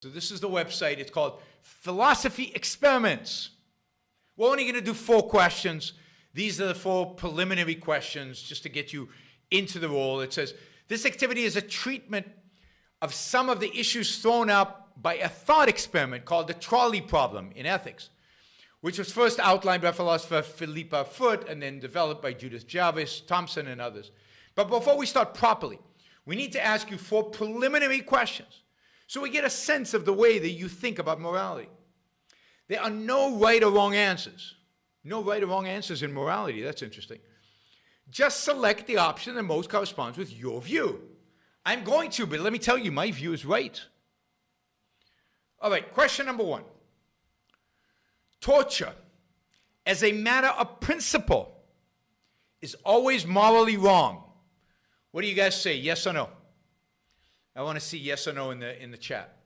So this is the website. It's called Philosophy Experiments. We're only going to do 4 questions. These are the 4 preliminary questions just to get you into the role. It says, this activity is a treatment of some of the issues thrown up by a thought experiment called the trolley problem in ethics, which was first outlined by philosopher Philippa Foot and then developed by Judith Jarvis, Thompson, and others. But before we start properly, we need to ask you 4 preliminary questions so we get a sense of the way that you think about morality. There are no right or wrong answers. No right or wrong answers in morality. That's interesting. Just select the option that most corresponds with your view. I'm going to, but let me tell you, my view is right. All right, question number 1. Torture, as a matter of principle, is always morally wrong. What do you guys say, yes or no? I want to see yes or no in the chat.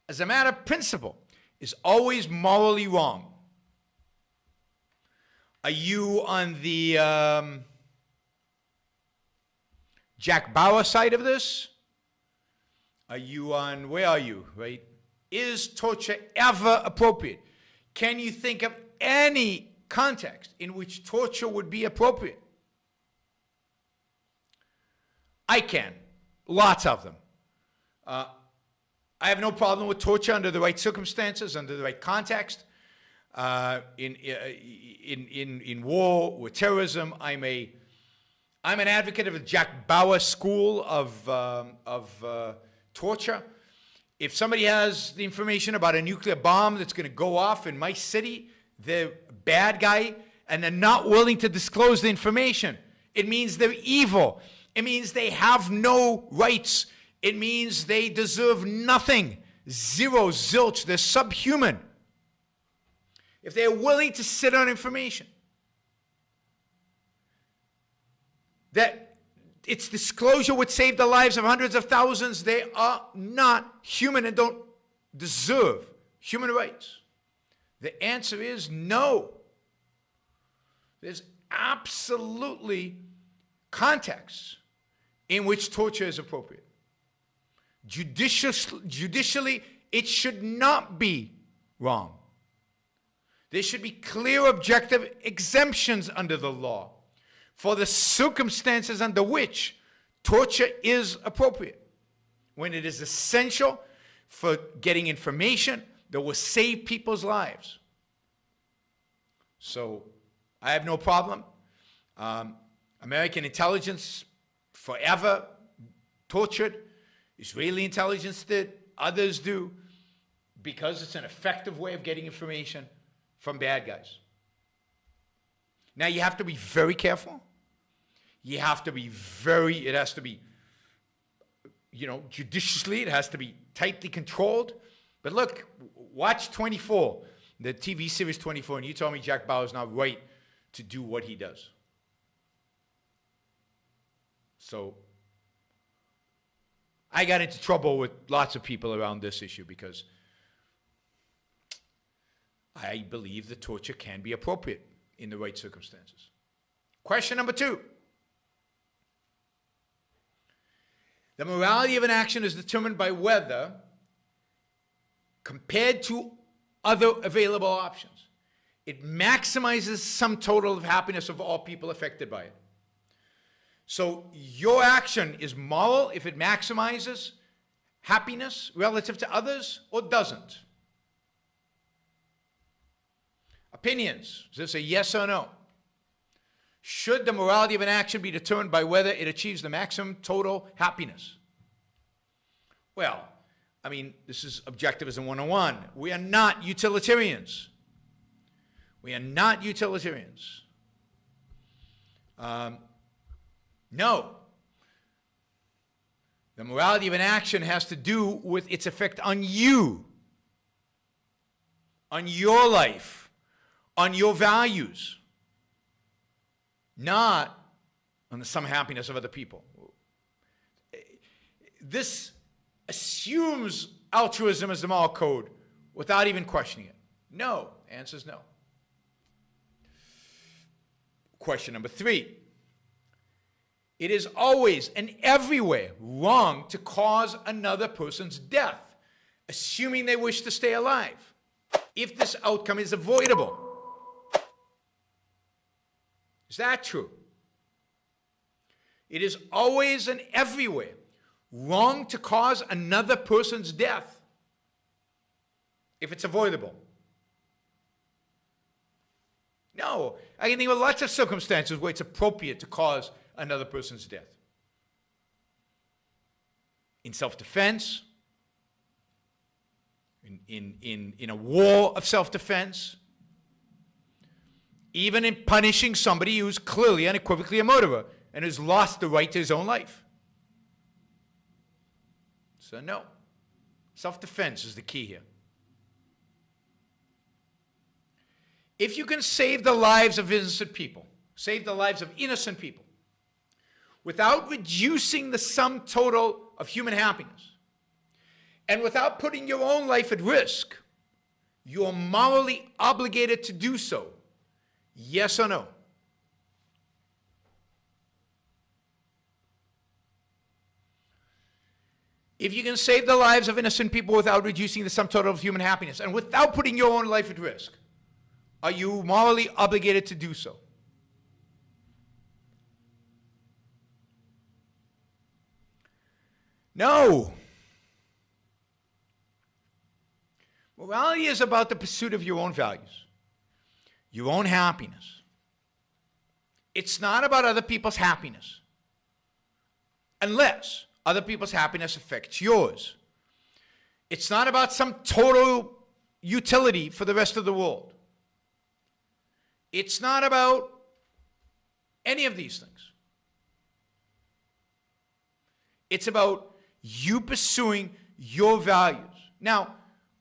As a matter of principle, is always morally wrong. Are you on the Jack Bauer side of this? Are you on, where are you, right? Is torture ever appropriate? Can you think of any context in which torture would be appropriate? I can. Lots of them. I have no problem with torture under the right circumstances, under the right context. In war with terrorism, I'm an advocate of the Jack Bauer school of torture. If somebody has the information about a nuclear bomb that's going to go off in my city, they're a bad guy, and they're not willing to disclose the information. It means they're evil. It means they have no rights. It means they deserve nothing. Zero, zilch. They're subhuman. If they're willing to sit on information that its disclosure would save the lives of hundreds of thousands, they are not human and don't deserve human rights. The answer is no. There's absolutely contexts in which torture is appropriate. Judicially, it should not be wrong. There should be clear, objective exemptions under the law for the circumstances under which torture is appropriate, when it is essential for getting information that will save people's lives. So I have no problem. American intelligence forever tortured. Israeli intelligence did. Others do, because it's an effective way of getting information from bad guys. Now, you have to be very careful. You have to be it has to be, judiciously, it has to be tightly controlled. But look, watch 24, the TV series 24, and you tell me Jack Bauer is not right to do what he does. So, I got into trouble with lots of people around this issue because I believe that torture can be appropriate in the right circumstances. Question number 2. The morality of an action is determined by whether, compared to other available options, it maximizes sum total of happiness of all people affected by it. So your action is moral if it maximizes happiness relative to others or doesn't. Opinions. Is this a yes or no? Should the morality of an action be determined by whether it achieves the maximum total happiness? Well, this is objectivism 101. We are not utilitarians. We are not utilitarians. No. The morality of an action has to do with its effect on you, on your life, on your values, not on the sum happiness of other people. This assumes altruism as the moral code without even questioning it. No. Answer is no. Question number 3. It is always and everywhere wrong to cause another person's death. assuming they wish to stay alive, if this outcome is avoidable. Is that true? It is always and everywhere wrong to cause another person's death if it's avoidable. No, I can think of lots of circumstances where it's appropriate to cause another person's death. In self-defense, in a war of self-defense, even in punishing somebody who's clearly unequivocally a murderer and has lost the right to his own life. So no, self-defense is the key here. If you can save the lives of innocent people, without reducing the sum total of human happiness, and without putting your own life at risk, you are morally obligated to do so. Yes or no? If you can save the lives of innocent people without reducing the sum total of human happiness, and without putting your own life at risk, are you morally obligated to do so? No. Morality is about the pursuit of your own values, your own happiness. It's not about other people's happiness, unless other people's happiness affects yours. It's not about some total utility for the rest of the world. It's not about any of these things. It's about you pursuing your values. Now,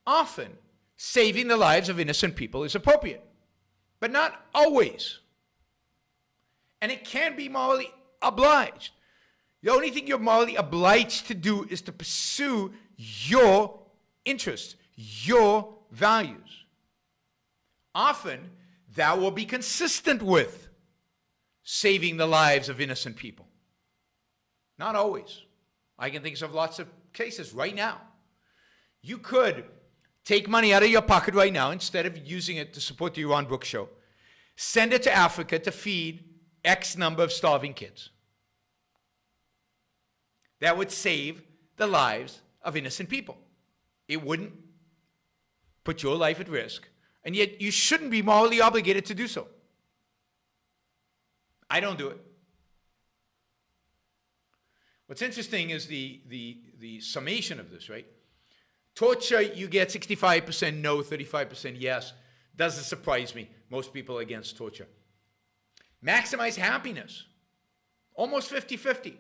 often, saving the lives of innocent people is appropriate, but not always. And it can be morally obliged. The only thing you're morally obliged to do is to pursue your interests, your values. Often, that will be consistent with saving the lives of innocent people. Not always. I can think of lots of cases right now. You could take money out of your pocket right now, instead of using it to support the Yaron Brook show, send it to Africa to feed X number of starving kids. That would save the lives of innocent people. It wouldn't put your life at risk, and yet you shouldn't be morally obligated to do so. I don't do it. What's interesting is the summation of this, right? Torture, you get 65% no, 35% yes. Doesn't surprise me. Most people are against torture. Maximize happiness. Almost 50-50.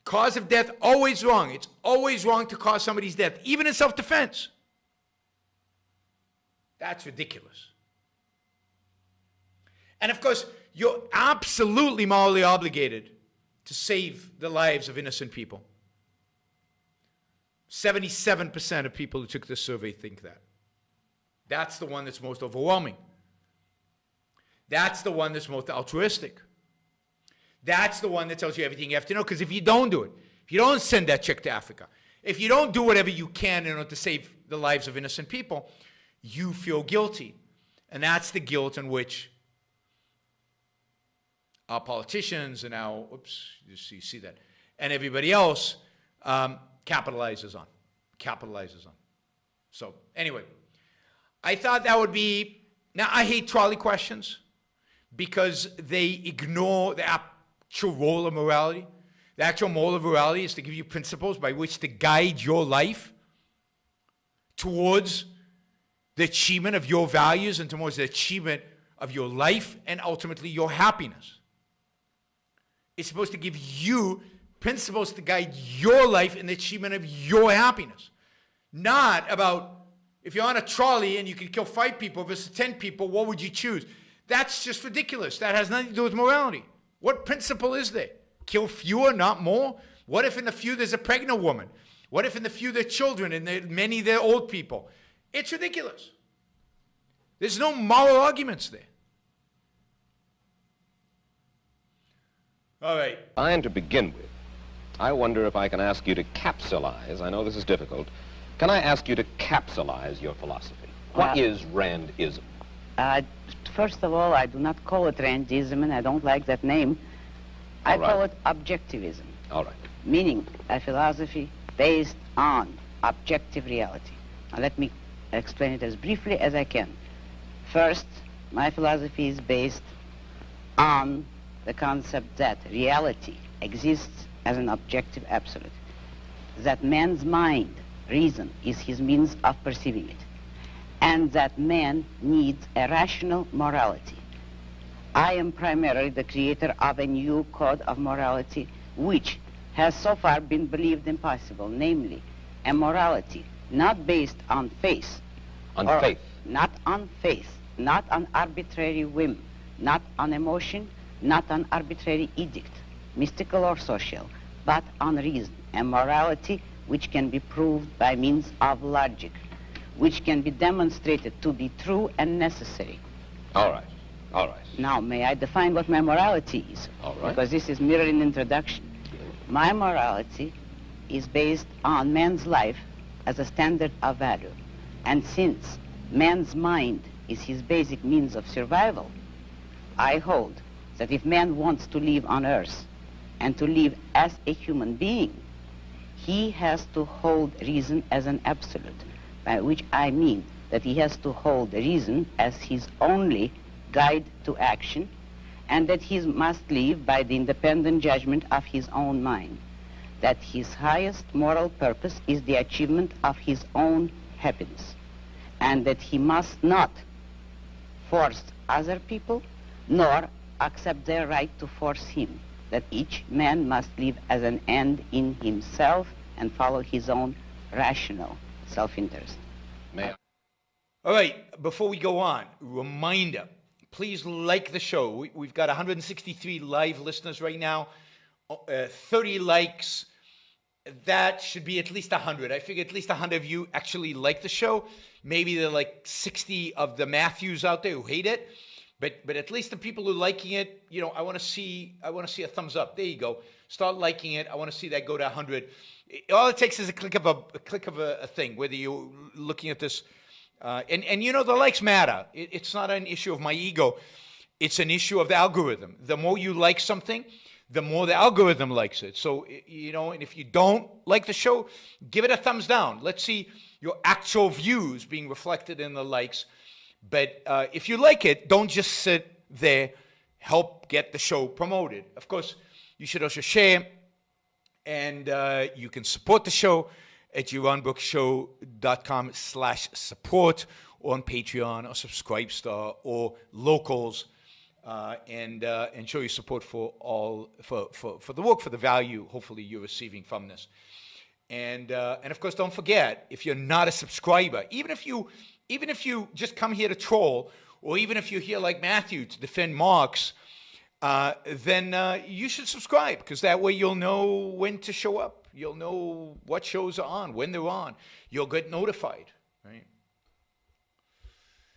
Cause of death, always wrong. It's always wrong to cause somebody's death, even in self-defense. That's ridiculous. And of course, you're absolutely morally obligated to save the lives of innocent people. 77% of people who took this survey think that. That's the one that's most overwhelming. That's the one that's most altruistic. That's the one that tells you everything you have to know, because if you don't do it, if you don't send that check to Africa, if you don't do whatever you can in order to save the lives of innocent people, you feel guilty. And that's the guilt in which our politicians and our, you see that, and everybody else capitalizes on. So anyway, I thought that would be, now I hate trolley questions because they ignore the actual role of morality. The actual role of morality is to give you principles by which to guide your life towards the achievement of your values and towards the achievement of your life and ultimately your happiness. It's supposed to give you principles to guide your life in the achievement of your happiness. Not about, if you're on a trolley and you can kill 5 people versus 10 people, what would you choose? That's just ridiculous. That has nothing to do with morality. What principle is there? Kill fewer, not more? What if in the few there's a pregnant woman? What if in the few there are children and many they're old people? It's ridiculous. There's no moral arguments there. All right. And to begin with, I wonder if I can ask you to capsulize. I know this is difficult. Can I ask you to capsulize your philosophy? What is Randism? First of all, I do not call it Randism, and I don't like that name. I call it objectivism. All right. Meaning a philosophy based on objective reality. Now let me explain it as briefly as I can. First, my philosophy is based on the concept that reality exists as an objective absolute, that man's mind, reason, is his means of perceiving it, and that man needs a rational morality. I am primarily the creator of a new code of morality which has so far been believed impossible, namely a morality not based on faith. Not on faith, not on arbitrary whim, not on emotion, not on arbitrary edict, mystical or social, but on reason, a morality which can be proved by means of logic, which can be demonstrated to be true and necessary. All right. All right. Now, may I define what my morality is? All right. Because this is merely an introduction. My morality is based on man's life as a standard of value. And since man's mind is his basic means of survival, I hold that if man wants to live on earth and to live as a human being, he has to hold reason as an absolute, by which I mean that he has to hold reason as his only guide to action, and that he must live by the independent judgment of his own mind, that his highest moral purpose is the achievement of his own happiness, and that he must not force other people, nor accept their right to force him, that each man must live as an end in himself and follow his own rational self-interest. All right, before we go on, reminder, please like the show. We've got 163 live listeners right now, 30 likes. That should be at least 100. I figure at least 100 of you actually like the show. Maybe there are like 60 of the Matthews out there who hate it. But at least the people who are liking it, you know, I want to see a thumbs up. There you go. Start liking it. I want to see that go to 100. All it takes is a click of a thing, whether you're looking at this. And you know, the likes matter. It's not an issue of my ego. It's an issue of the algorithm. The more you like something, the more the algorithm likes it. So, you know, and if you don't like the show, give it a thumbs down. Let's see your actual views being reflected in the likes. But if you like it, don't just sit there. Help get the show promoted. Of course, you should also share. And you can support the show at yaronbrookshow.com/support, or on Patreon or Subscribestar or Locals, and show your support for the work, for the value hopefully you're receiving from this. And of course, don't forget, if you're not a subscriber, even if you just come here to troll, or even if you're here like Matthew to defend Marx, then you should subscribe, because that way you'll know when to show up. You'll know what shows are on, when they're on. You'll get notified, right?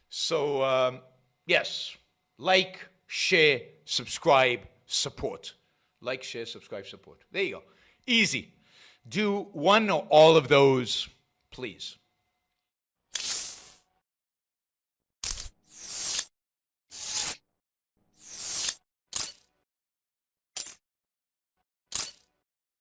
So, yes, like, share, subscribe, support. Like, share, subscribe, support. There you go. Easy. Do one or all of those, please.